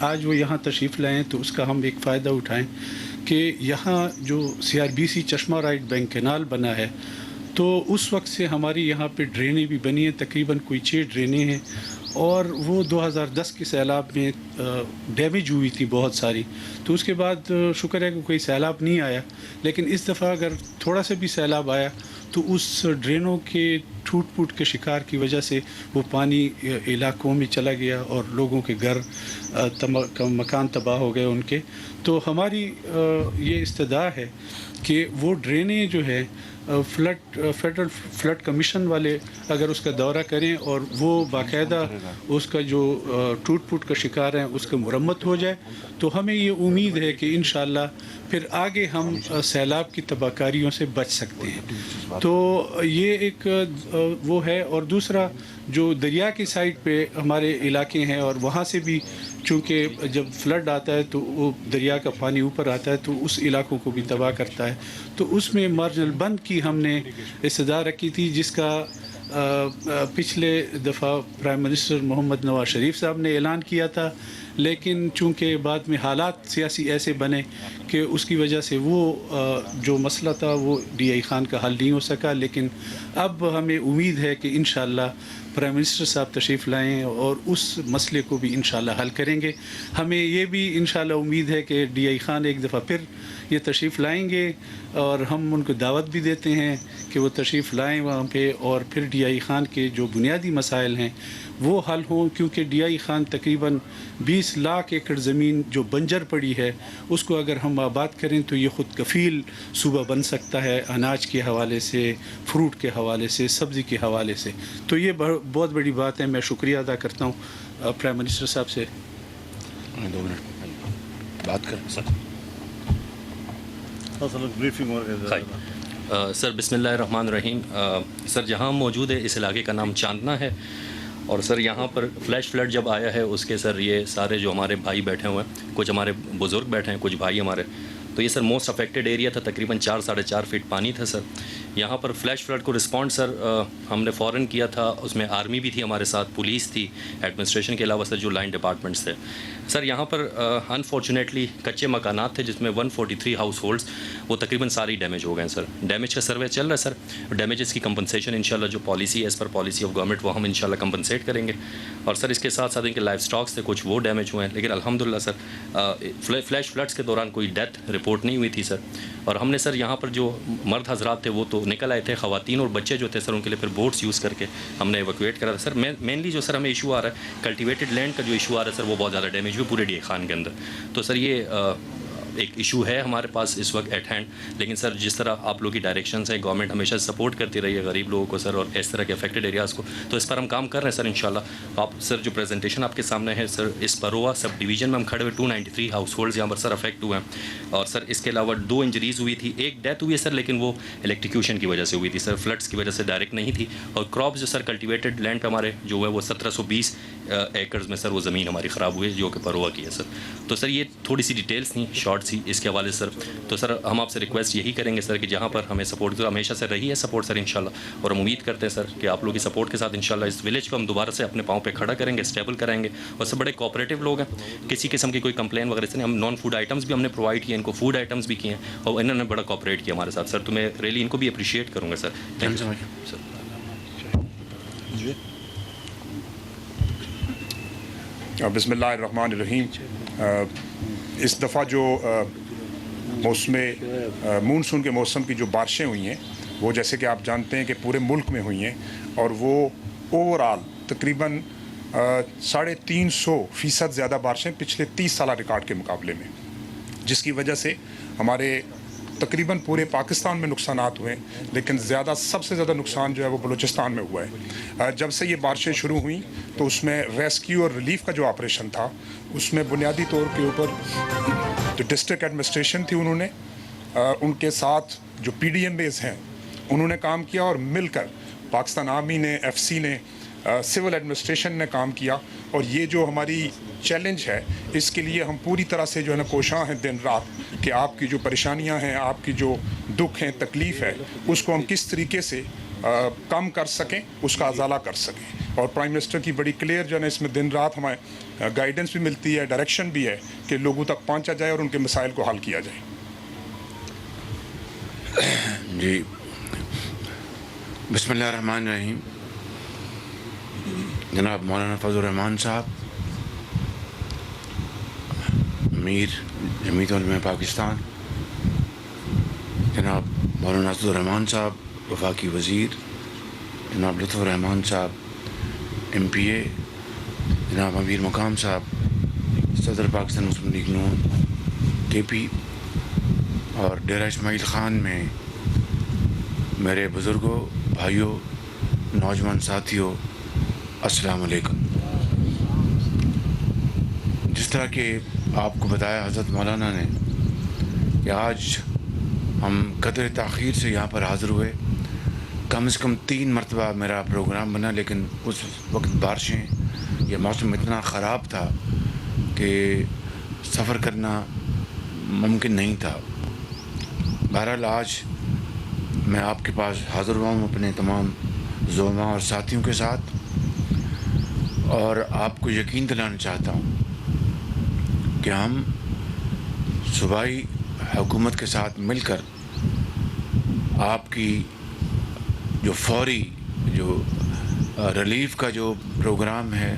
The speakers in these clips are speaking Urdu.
آج وہ یہاں تشریف لائیں تو اس کا ہم ایک فائدہ اٹھائیں کہ یہاں جو CRBC چشمہ رائٹ بینک کینال بنا ہے تو اس وقت سے ہماری یہاں پہ ڈرینیں بھی بنی ہیں، تقریباً کوئی 6 ڈرینیں ہیں، اور وہ 2010 کے سیلاب میں ڈیمیج ہوئی تھی بہت ساری، تو اس کے بعد شکر ہے کہ کوئی سیلاب نہیں آیا، لیکن اس دفعہ اگر تھوڑا سا بھی سیلاب آیا تو اس ڈرینوں کے ٹوٹ پھوٹ کے شکار کی وجہ سے وہ پانی علاقوں میں چلا گیا اور لوگوں کے گھر مکان تباہ ہو گئے ان کے. تو ہماری یہ استدعا ہے کہ وہ ڈرینیں جو ہے فیڈرل فلڈ کمیشن والے اگر اس کا دورہ کریں اور وہ باقاعدہ اس کا جو ٹوٹ پھوٹ کا شکار ہیں اس کا مرمت ہو جائے، تو ہمیں یہ امید ہے کہ انشاءاللہ پھر آگے ہم سیلاب کی تباہ کاریوں سے بچ سکتے ہیں. تو یہ ایک وہ ہے. اور دوسرا جو دریا کی سائڈ پہ ہمارے علاقے ہیں اور وہاں سے بھی چونکہ جب فلڈ آتا ہے تو وہ دریا کا پانی اوپر آتا ہے تو اس علاقوں کو بھی تباہ کرتا ہے، تو اس میں مارجنل بند کی ہم نے استدعا رکھی تھی، جس کا پچھلے دفعہ پرائم منسٹر محمد نواز شریف صاحب نے اعلان کیا تھا، لیکن چونکہ بعد میں حالات سیاسی ایسے بنے کہ اس کی وجہ سے وہ جو مسئلہ تھا وہ DI خان کا حل نہیں ہو سکا. لیکن اب ہمیں امید ہے کہ انشاءاللہ پرائم منسٹر صاحب تشریف لائیں اور اس مسئلے کو بھی انشاءاللہ حل کریں گے. ہمیں یہ بھی انشاءاللہ امید ہے کہ DI خان ایک دفعہ پھر یہ تشریف لائیں گے، اور ہم ان کو دعوت بھی دیتے ہیں کہ وہ تشریف لائیں وہاں پہ، اور پھر DI خان کے جو بنیادی مسائل ہیں وہ حل ہوں، کیونکہ DI خان تقریباً 20 لاکھ ایکڑ زمین جو بنجر پڑی ہے اس کو اگر ہم آباد کریں تو یہ خود کفیل صوبہ بن سکتا ہے، اناج کے حوالے سے، فروٹ کے حوالے سے، سبزی کے حوالے سے. تو یہ بہت بڑی بات ہے. میں شکریہ ادا کرتا ہوں پرائم منسٹر صاحب سے. 2 منٹ بات کریں سر. سر بسم اللہ الرحمن الرحیم. سر جہاں ہم موجود ہے اس علاقے کا نام چاندنا ہے، اور سر یہاں پر فلیش فلڈ جب آیا ہے اس کے سر یہ سارے جو ہمارے بھائی بیٹھے ہوئے ہیں، کچھ ہمارے بزرگ بیٹھے ہیں، کچھ بھائی ہمارے، تو یہ سر موسٹ افیکٹڈ ایریا تھا، تقریباً 4-4.5 فٹ پانی تھا سر. یہاں پر فلیش فلڈ کو رسپانڈ سر ہم نے فوراً کیا تھا. اس میں آرمی بھی تھی ہمارے ساتھ، پولیس تھی، ایڈمنسٹریشن کے علاوہ سر جو لائن ڈپارٹمنٹس تھے. سر یہاں پر انفارچونیٹلی کچے مکانات تھے جس میں 143 ہاؤس ہولڈس وہ تقریباً ساری ڈیمیج ہو گئے ہیں سر. ڈیمیج کا سروے چل رہا ہے سر. ڈیمیجز کی کمپنسیشن انشاءاللہ جو پالیسی ہے as per policy of government وہ ہم انشاءاللہ کمپنسیٹ کریں گے. اور سر اس کے ساتھ ساتھ ان کے لائف سٹاکس تھے کچھ وہ ڈیمیج ہوئے ہیں، لیکن الحمدللہ سر فلیش فلڈس کے دوران کوئی ڈیتھ رپورٹ نہیں ہوئی تھی سر. اور ہم نے سر یہاں پر جو مرد حضرات تھے وہ تو نکل آئے تھے، خواتین اور بچے جو تھے سر ان کے لیے پھر بوٹس یوز کر کے ہم نے ایویکویٹ کرا تھا سر. مینلی جو سر ہمیں ایشو آ رہا ہے کلٹیویٹڈ لینڈ کا جو ایشو آ رہا ہے سر وہ بہت زیادہ ڈیمیج ہوئی پورے DI خان کے اندر. تو سر یہ ایک ایشو ہے ہمارے پاس اس وقت ایٹ ہینڈ. لیکن سر جس طرح آپ لوگوں کی ڈائریکشنز ہیں، گورنمنٹ ہمیشہ سپورٹ کرتی رہی ہے غریب لوگوں کو سر اور اس طرح کے افیکٹڈ ایریاز کو، تو اس پر ہم کام کر رہے ہیں سر انشاءاللہ. آپ سر جو پریزنٹیشن آپ کے سامنے ہے سر، اس پروا سب ڈویژن میں ہم کھڑے ہوئے 293 ہاؤس ہولڈز یہاں پر سر افیکٹ ہوئے ہیں. اور سر اس کے علاوہ 2 انجریز ہوئی تھی، ایک ڈیتھ ہوئی ہے سر لیکن وہ الیکٹریکیوشن کی وجہ سے ہوئی تھی سر، فلڈس کی وجہ سے ڈائریکٹ نہیں تھی. اور کراپس جو سر کلٹیویٹڈ لینڈ پہ ہمارے جو ہے وہ 1720 ایکڑز میں سر وہ زمین ہماری خراب ہوئی ہے جو کہ پروا کی ہے سر. تو سر یہ تھوڑی سی ڈیٹیلس تھیں شارٹ سی اس کے حوالے سے سر. تو سر ہم آپ سے ریکویسٹ یہی کریں گے سر کہ جہاں پر ہمیں سپورٹ ہمیشہ سے رہی ہے سپورٹ سر انشاءاللہ، اور ہم امید کرتے ہیں سر کہ آپ لوگوں کی سپورٹ کے ساتھ انشاءاللہ اس ولیج کو ہم دوبارہ سے اپنے پاؤں پہ کھڑا کریں گے، اسٹیبل کریں گے. اور سب بڑے کوآپریٹیو لوگ ہیں، کسی قسم کی کوئی کمپلین وغیرہ سے نہیں. ہم نان فوڈ آئٹمس بھی ہم نے پرووائڈ کیے، ان کو فوڈ آئٹمس بھی کیے ہیں اور انہوں نے بڑا کوآپریٹ کیا ہمارے ساتھ سر. تو میں ریلی ان کو بھی اپریشیٹ کروں گا سر. Thank you sir. بسم اللہ الرحمن الرحیم. اس دفعہ جو مونسون کے موسم کی جو بارشیں ہوئی ہیں وہ جیسے کہ آپ جانتے ہیں کہ پورے ملک میں ہوئی ہیں، اور وہ اوور آل تقریباً 350% زیادہ بارشیں پچھلے 30 سالہ ریکارڈ کے مقابلے میں، جس کی وجہ سے ہمارے تقریباً پورے پاکستان میں نقصانات ہوئے ہیں. لیکن سب سے زیادہ نقصان جو ہے وہ بلوچستان میں ہوا ہے. جب سے یہ بارشیں شروع ہوئیں تو اس میں ریسکیو اور ریلیف کا جو آپریشن تھا اس میں بنیادی طور کے اوپر جو ڈسٹرکٹ ایڈمنسٹریشن تھی انہوں نے ان کے ساتھ جو PDMAs ہیں انہوں نے کام کیا، اور مل کر پاکستان آرمی نے، FC نے، سول ایڈمنسٹریشن نے کام کیا. اور یہ جو ہماری چیلنج ہے اس کے لیے ہم پوری طرح سے جو ہے نا کوشاں ہیں دن رات کہ آپ کی جو پریشانیاں ہیں، آپ کی جو دکھ ہیں، تکلیف ہے، اس کو ہم کس طریقے سے کم کر سکیں، اس کا ازالہ کر سکیں. اور پرائم منسٹر کی بڑی کلیئر جو ہے نا اس میں دن رات ہمیں گائیڈنس بھی ملتی ہے، ڈائریکشن بھی ہے کہ لوگوں تک پہنچا جائے اور ان کے مسائل کو حل کیا جائے. جی بسم اللہ الرحمن الرحیم. جناب مولانا فضل الرحمان صاحب، امیر جمعیت علماء پاکستان، جناب مولانا اسد الرحمان صاحب وفاقی وزیر، جناب لطف الرحمان صاحب MPA، جناب امیر مقام صاحب صدر پاکستان مسلم لیگ نون KP، اور ڈیرہ اسماعیل خان میں میرے بزرگوں، بھائیوں، نوجوان ساتھیوں، السلام علیکم. جس طرح کہ آپ کو بتایا حضرت مولانا نے کہ آج ہم قدر تاخیر سے یہاں پر حاضر ہوئے. کم از کم 3 مرتبہ میرا پروگرام بنا، لیکن اس وقت بارشیں، یہ موسم اتنا خراب تھا کہ سفر کرنا ممکن نہیں تھا. بہرحال آج میں آپ کے پاس حاضر ہوا ہوں اپنے تمام زعماء اور ساتھیوں کے ساتھ، اور آپ کو یقین دلانا چاہتا ہوں کہ ہم صوبائی حکومت کے ساتھ مل کر آپ کی جو فوری جو ریلیف کا جو پروگرام ہے،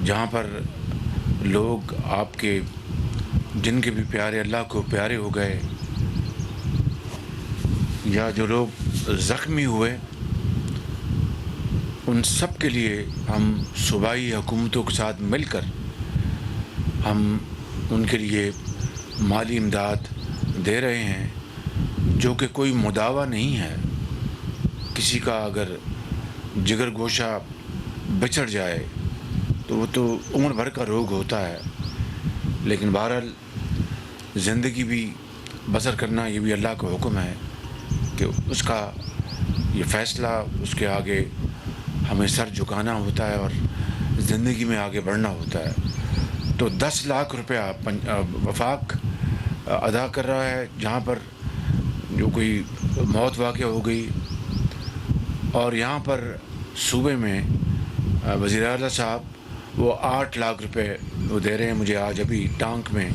جہاں پر لوگ آپ کے جن کے بھی پیارے اللہ کو پیارے ہو گئے یا جو لوگ زخمی ہوئے، ان سب کے لیے ہم صوبائی حکومتوں کے ساتھ مل کر ہم ان کے لیے مالی امداد دے رہے ہیں، جو کہ کوئی مداوع نہیں ہے. کسی کا اگر جگر گوشہ بچڑ جائے تو وہ تو عمر بھر کا روگ ہوتا ہے، لیکن بہرحال زندگی بھی بسر کرنا یہ بھی اللہ کا حکم ہے کہ اس کا یہ فیصلہ، اس کے آگے ہمیں سر جھکانا ہوتا ہے اور زندگی میں آگے بڑھنا ہوتا ہے. تو 10 لاکھ روپیہ وفاق ادا کر رہا ہے جہاں پر جو کوئی موت واقع ہو گئی، اور یہاں پر صوبے میں وزیر اعلیٰ صاحب وہ 8 لاکھ روپے وہ دے رہے ہیں. مجھے آج ابھی ٹانک میں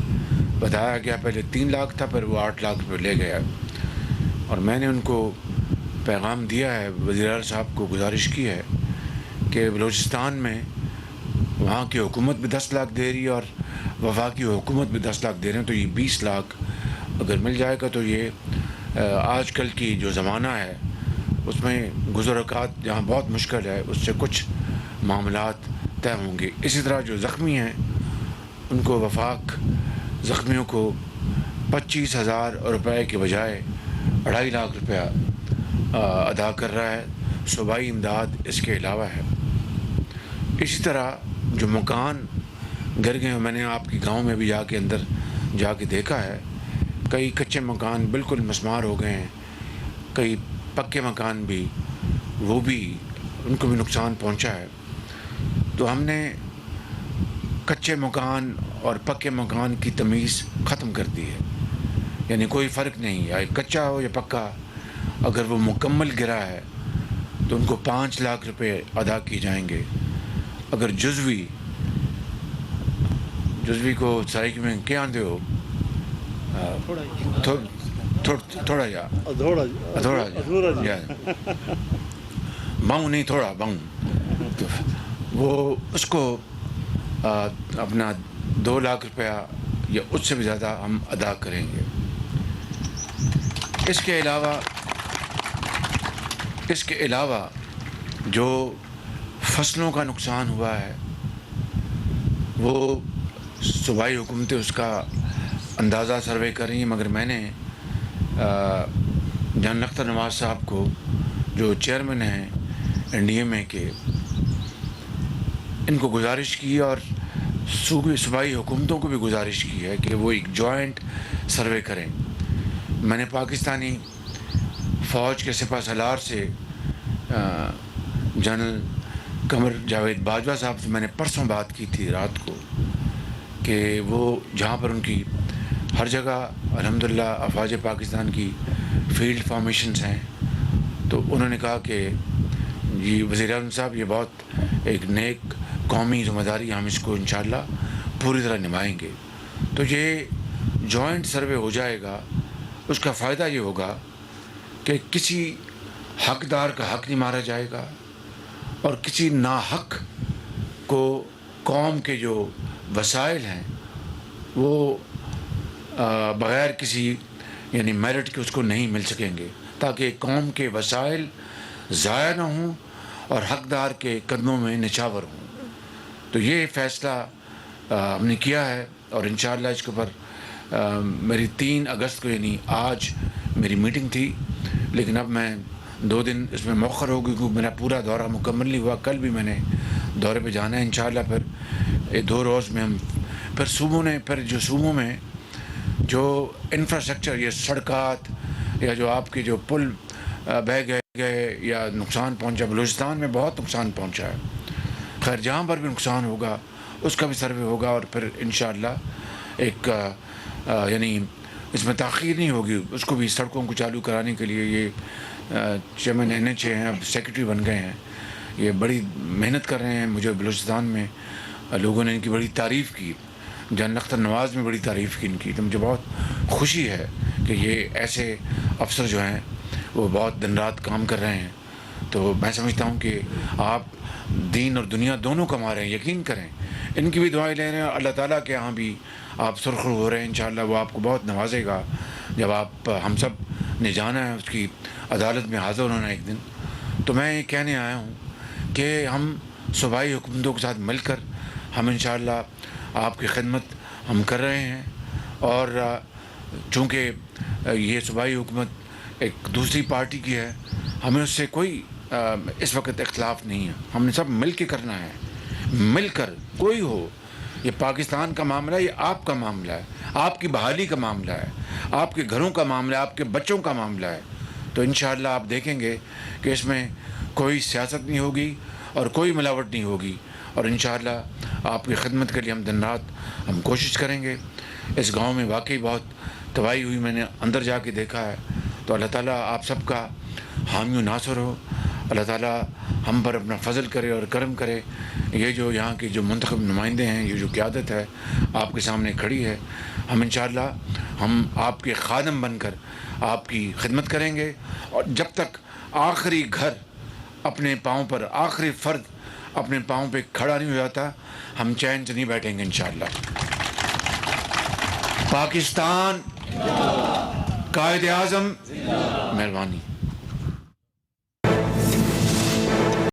بتایا گیا پہلے 3 لاکھ تھا، پھر وہ 8 لاکھ روپے لے گیا. اور میں نے ان کو پیغام دیا ہے، وزیر اعلیٰ صاحب کو گزارش کی ہے کہ بلوچستان میں وہاں کی حکومت بھی 10 لاکھ دے رہی ہے اور وفاقی حکومت بھی 10 لاکھ دے رہے ہیں، تو یہ 20 لاکھ اگر مل جائے گا تو یہ آج کل کی جو زمانہ ہے اس میں گزر اوقات جہاں بہت مشکل ہے، اس سے کچھ معاملات طے ہوں گے. اسی طرح جو زخمی ہیں ان کو وفاق زخمیوں کو 25,000 روپے کے بجائے 2.5 لاکھ روپیہ ادا کر رہا ہے. صوبائی امداد اس کے علاوہ ہے. اسی طرح جو مکان گر گئے ہیں، میں نے آپ کی گاؤں میں بھی جا کے اندر جا کے دیکھا ہے، کئی کچے مکان بالکل مسمار ہو گئے ہیں، کئی پکے مکان بھی، وہ بھی ان کو بھی نقصان پہنچا ہے. تو ہم نے کچے مکان اور پکے مکان کی تمیز ختم کر دی ہے، یعنی کوئی فرق نہیں، یا کچا ہو یا پکا، اگر وہ مکمل گرا ہے تو ان کو 5 لاکھ روپے ادا کی جائیں گے. اگر جزوی کو سائیک میں کیا آندے ہو تھوڑا جا باؤں نہیں، تھوڑا باؤں، تو وہ اس کو اپنا 2 لاکھ روپیہ یا اس سے بھی زیادہ ہم ادا کریں گے. اس کے علاوہ جو فصلوں کا نقصان ہوا ہے وہ صوبائی حکومتیں اس کا اندازہ سروے کر رہی ہیں، مگر میں نے جنرل اختر نواز صاحب کو جو چیئرمین ہیں NDMA کے، ان کو گزارش کی اور صوبائی حکومتوں کو بھی گزارش کی ہے کہ وہ ایک جوائنٹ سروے کریں. میں نے پاکستانی فوج کے سپہ سالار سے جنرل قمر جاوید باجوہ صاحب سے میں نے پرسوں بات کی تھی رات کو، کہ وہ جہاں پر ان کی ہر جگہ الحمدللہ افواج پاکستان کی فیلڈ فارمیشنز ہیں، تو انہوں نے کہا کہ جی وزیر اعظم صاحب، یہ بہت ایک نیک قومی ذمہ داری، ہم اس کو انشاءاللہ پوری طرح نبھائیں گے. تو یہ جوائنٹ سروے ہو جائے گا، اس کا فائدہ یہ ہوگا کہ کسی حقدار کا حق نہیں مارا جائے گا، اور کسی ناحق کو قوم کے جو وسائل ہیں وہ بغیر کسی یعنی میرٹ کے اس کو نہیں مل سکیں گے، تاکہ قوم کے وسائل ضائع نہ ہوں اور حقدار کے قدموں میں نچھاور ہوں. تو یہ فیصلہ ہم نے کیا ہے، اور انشاءاللہ اس کے اوپر میری 3 اگست کو یعنی آج میری میٹنگ تھی، لیکن اب میں 2 دن اس میں مؤخر ہو گئی کیونکہ میرا پورا دورہ مکمل نہیں ہوا. کل بھی میں نے دورے پہ جانا ہے انشاءاللہ. پھر 2 روز میں ہم پھر صوبوں میں جو انفراسٹرکچر یا سڑکات یا جو آپ کے جو پل بہہ گئے یا نقصان پہنچا، بلوچستان میں بہت نقصان پہنچا ہے. خیر جہاں پر بھی نقصان ہوگا اس کا بھی سروے ہوگا، اور پھر انشاءاللہ ایک یعنی اس میں تاخیر نہیں ہوگی. اس کو بھی سڑکوں کو چالو کرانے کے لیے یہ چیئرمین NHA ہیں، اب سیکرٹری بن گئے ہیں، یہ بڑی محنت کر رہے ہیں. مجھے بلوچستان میں لوگوں نے ان کی بڑی تعریف کی، جنرل اختر نواز میں بڑی تعریف کی ان کی. تو مجھے بہت خوشی ہے کہ یہ ایسے افسر جو ہیں وہ بہت دن رات کام کر رہے ہیں. تو میں سمجھتا ہوں کہ آپ دین اور دنیا دونوں کما رہے ہیں، یقین کریں. ان کی بھی دعائیں لے رہے ہیں، اللہ تعالیٰ کے ہاں بھی آپ سرخرو ہو رہے ہیں. انشاءاللہ وہ آپ کو بہت نوازے گا جب آپ ہم سب نے جانا ہے اس کی عدالت میں حاضر ہونا ایک دن. تو میں یہ کہنے آیا ہوں کہ ہم صوبائی حکومتوں کے ساتھ مل کر ہم انشاءاللہ آپ کی خدمت ہم کر رہے ہیں. اور چونکہ یہ صوبائی حکومت ایک دوسری پارٹی کی ہے، ہمیں اس سے کوئی اس وقت اختلاف نہیں ہے. ہم نے سب مل کے کرنا ہے، مل کر کوئی ہو. یہ پاکستان کا معاملہ ہے، یہ آپ کا معاملہ ہے، آپ کی بحالی کا معاملہ ہے، آپ کے گھروں کا معاملہ ہے، آپ کے بچوں کا معاملہ ہے. تو انشاءاللہ آپ دیکھیں گے کہ اس میں کوئی سیاست نہیں ہوگی اور کوئی ملاوٹ نہیں ہوگی. اور انشاءاللہ آپ کی خدمت کے لیے ہم دن رات ہم کوشش کریں گے. اس گاؤں میں واقعی بہت تباہی ہوئی، میں نے اندر جا کے دیکھا ہے. تو اللہ تعالیٰ آپ سب کا حامی و ناصر ہو. اللہ تعالیٰ ہم پر اپنا فضل کرے اور کرم کرے. یہ جو یہاں کے جو منتخب نمائندے ہیں، یہ جو قیادت ہے آپ کے سامنے کھڑی ہے، ہم انشاءاللہ ہم آپ کے خادم بن کر آپ کی خدمت کریں گے. اور جب تک آخری گھر اپنے پاؤں پر، آخری فرد اپنے پاؤں پہ کھڑا نہیں ہو جاتا، ہم چین سے نہیں بیٹھیں گے انشاءاللہ. پاکستان، قائد اعظم، مہربانی.